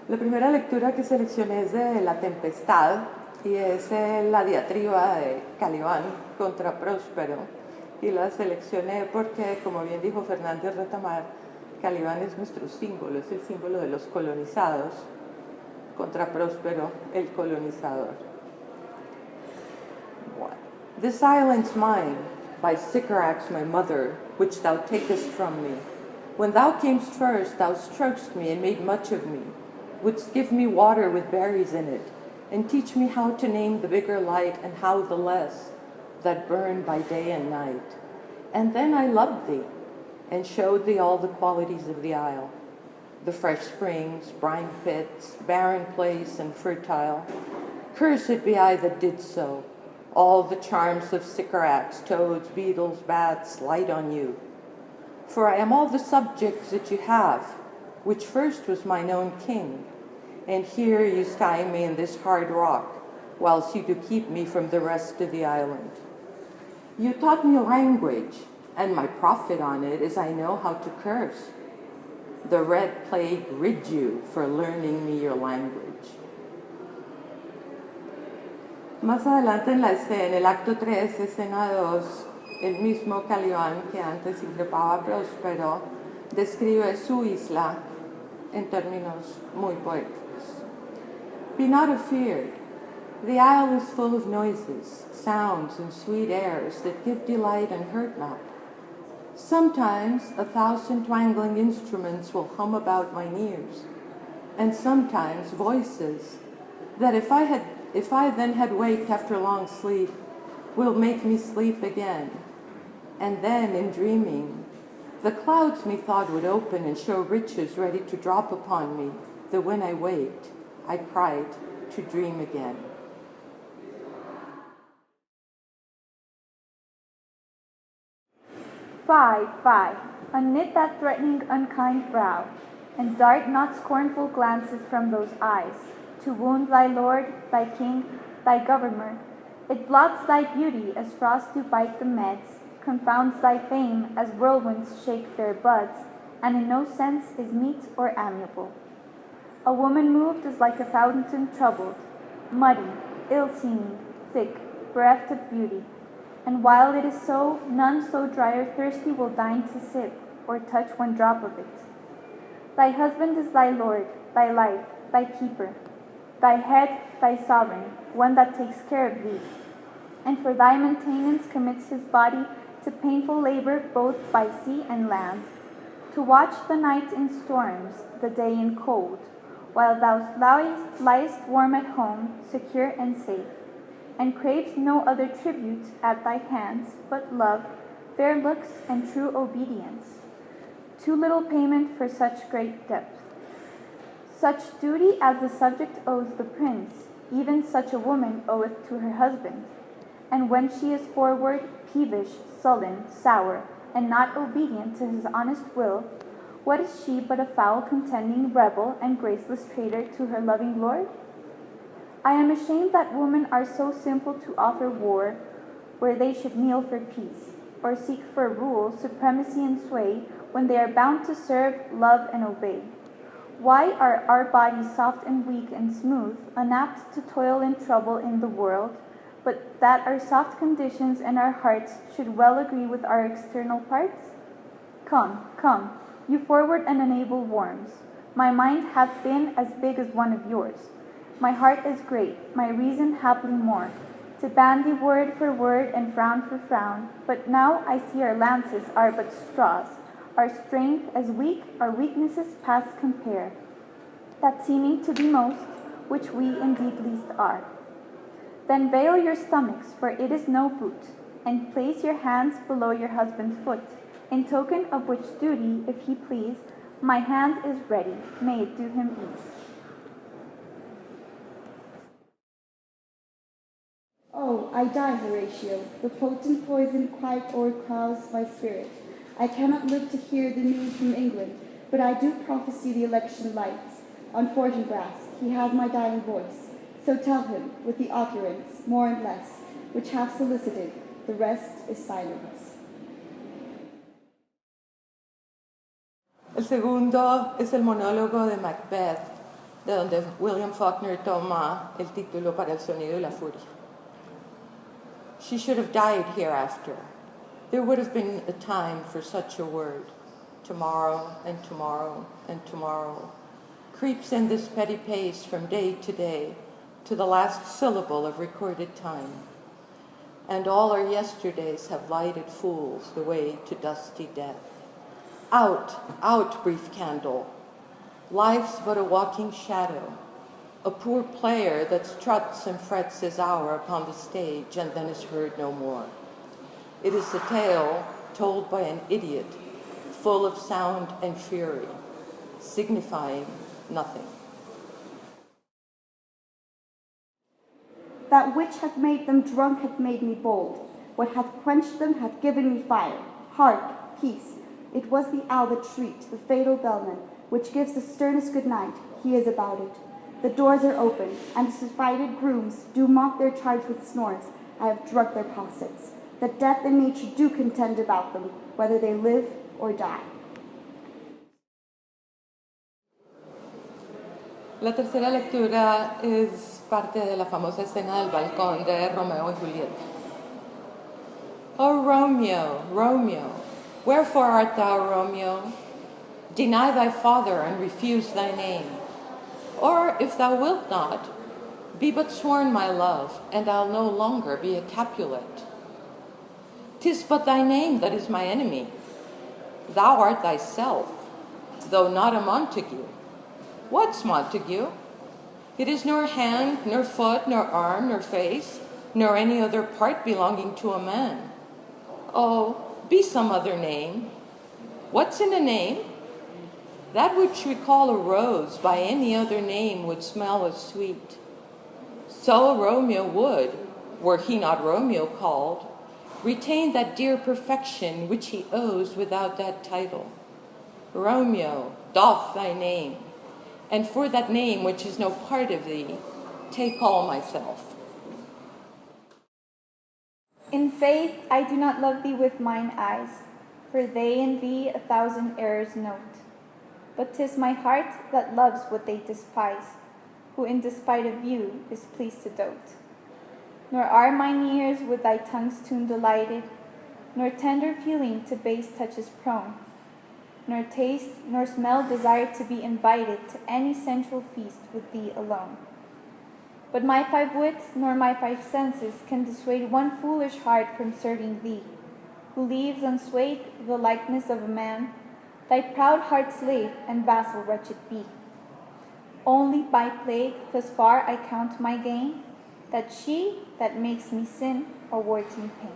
La primera lectura que seleccioné es de La Tempestad y es la diatriba de Calibán contra Próspero. Y la seleccioné porque, como bien dijo Fernández Retamar, Calibán es nuestro símbolo, es el símbolo de los colonizados, contra Próspero, el colonizador. The silence mine, by Sycorax my mother, which thou takest from me. When thou camest first, thou strokest me and made much of me, wouldst give me water with berries in it, and teach me how to name the bigger light and how the less, that burn by day and night. And then I loved thee, and showed thee all the qualities of the isle, the fresh springs, brine pits, barren place, and fertile. Cursed be I that did so. All the charms of Sycorax, toads, beetles, bats, light on you. For I am all the subjects that you have, which first was mine own king. And here you stay me in this hard rock, whilst you do keep me from the rest of the island. You taught me language, and my profit on it is I know how to curse. The red plague rid you for learning me your language. Más adelante en el acto 3, escena 2, el mismo Calibán que antes increpaba a Próspero describe su isla en términos muy poéticos. Be not afeared. The isle is full of noises, sounds, and sweet airs that give delight and hurt not. Sometimes 1,000 twangling instruments will hum about mine ears, and sometimes voices that if I then had waked after long sleep, will make me sleep again. And then, in dreaming, the clouds methought would open and show riches ready to drop upon me, that when I waked, I cried to dream again. Fie, unknit that threatening unkind brow, and dart not scornful glances from those eyes, to wound thy lord, thy king, thy governor. It blots thy beauty as frost do bite the meads, confounds thy fame as whirlwinds shake fair buds, and in no sense is meet or amiable. A woman moved is like a fountain troubled, muddy, ill-seeming, thick, bereft of beauty. And while it is so, none so dry or thirsty will deign to sip, or touch one drop of it. Thy husband is thy lord, thy life, thy keeper, thy head, thy sovereign, one that takes care of thee, and for thy maintenance commits his body to painful labor both by sea and land, to watch the night in storms, the day in cold, while thou liest warm at home, secure and safe, and craves no other tribute at thy hands but love, fair looks, and true obedience. Too little payment for such great depth. Such duty as the subject owes the prince, even such a woman oweth to her husband. And when she is forward, peevish, sullen, sour, and not obedient to his honest will, what is she but a foul contending rebel and graceless traitor to her loving lord? I am ashamed that women are so simple to offer war, where they should kneel for peace, or seek for rule, supremacy, and sway, when they are bound to serve, love, and obey. Why are our bodies soft and weak and smooth, unapt to toil and trouble in the world, but that our soft conditions and our hearts should well agree with our external parts? Come, you forward and unable worms. My mind hath been as big as one of yours. My heart is great, my reason haply more, to bandy word for word and frown for frown. But now I see our lances are but straws, our strength as weak, our weaknesses past compare, that seeming to be most, which we indeed least are. Then veil your stomachs, for it is no boot, and place your hands below your husband's foot, in token of which duty, if he please, my hand is ready, may it do him ease. Oh, I die, Horatio. The potent poison quite o'ercrowds my spirit. I cannot live to hear the news from England, but I do prophesy the election lights. On Fortinbras, he has my dying voice. So tell him, with the occurrence, more and less, which have solicited, the rest is silence. El segundo es el monólogo de Macbeth, de donde William Faulkner toma el título para El sonido y la furia. She should have died hereafter. There would have been a time for such a word. Tomorrow and tomorrow and tomorrow creeps in this petty pace from day to the last syllable of recorded time. And all our yesterdays have lighted fools the way to dusty death. Out, out, brief candle. Life's but a walking shadow, a poor player that struts and frets his hour upon the stage and then is heard no more. It is a tale told by an idiot, full of sound and fury, signifying nothing. That which hath made them drunk hath made me bold. What hath quenched them hath given me fire. Hark, peace. It was the owl that shrieked, the fatal bellman, which gives the sternest good night. He is about it. The doors are open, and the surfeited grooms do mock their charge with snores. I have drugged their possets. That death and nature do contend about them, whether they live or die. La tercera lectura es parte de la famosa escena del balcón de Romeo y Julieta. O Romeo, Romeo, wherefore art thou Romeo? Deny thy father and refuse thy name. Or, if thou wilt not, be but sworn my love, and I'll no longer be a Capulet. 'Tis but thy name that is my enemy. Thou art thyself, though not a Montague. What's Montague? It is nor hand, nor foot, nor arm, nor face, nor any other part belonging to a man. Oh, be some other name. What's in a name? That which we call a rose by any other name would smell as sweet. So Romeo would, were he not Romeo called, retain that dear perfection which he owes without that title. Romeo, doff thy name, and for that name which is no part of thee, take all myself. In faith I do not love thee with mine eyes, for they in thee 1,000 errors note. But 'tis my heart that loves what they despise, who in despite of you is pleased to dote. Nor are mine ears with thy tongue's tune delighted, nor tender feeling to base touches prone, nor taste nor smell desire to be invited to any sensual feast with thee alone. But my 5 wits nor my 5 senses can dissuade one foolish heart from serving thee, who leaves unswayed the likeness of a man, thy proud heart's slave and vassal wretched be. Only by plague thus far I count my gain, that she that makes me sin awards me pain.